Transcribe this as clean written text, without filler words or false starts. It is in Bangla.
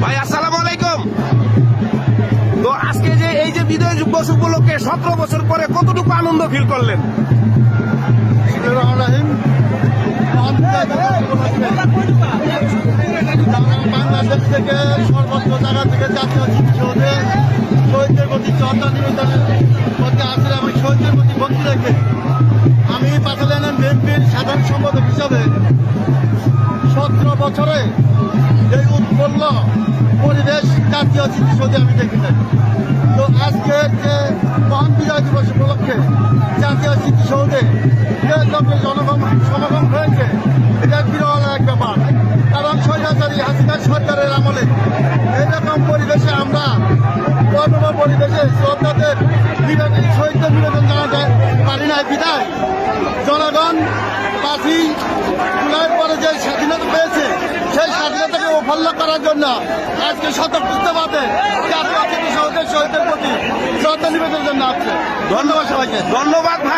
ভাই আসসালামু আলাইকুম। তো আজকে যে এই যে বিজয় দিবস উপলক্ষে 17 বছর পরে কতটুকু আনন্দ ফিল করলেন? বাংলাদেশ থেকে সর্বত্র জায়গা থেকে জাতীয় স্মৃতিসৌধে শহীদদের প্রতি শ্রদ্ধা নিবেদনের প্রতি আসলে আমি শহীদদের প্রতি ভক্তি রেখে আমি পাঠালেনের বিএনপির সাধারণ সম্পাদক হিসাবে 17 বছরে এই উৎফুল্ল পরিবেশ জাতীয় স্মৃতিসৌধে আমি দেখে থাকি। তো আজকের যে মহান বিজয় দিবস উপলক্ষে জাতীয় স্মৃতিসৌধে যে জনগণ সমাগম হয়েছে এটা বিরল এক ব্যাপার। কারণ স্বৈরাচারী হাসিনা সরকারের আমলে এইরকম পরিবেশে আমরা বর্ণ পরিবেশে শ্রদ্ধাদের শহীদদের নিবেদন জানাতে পারি নাই বিদায় জনগণ 5ই জুলাইয়ের পরে যে স্বাধীনতা পেয়েছে সেই স্বাধীনতাকে অফল্য করার জন্য আজকে স্বতঃস্ফূর্তভাবে জাতীয় স্মৃতিসৌধের শহীদদের প্রতি শ্রদ্ধা নিবেদনের জন্য আসছে। ধন্যবাদ সবাইকে। ধন্যবাদ ভাই।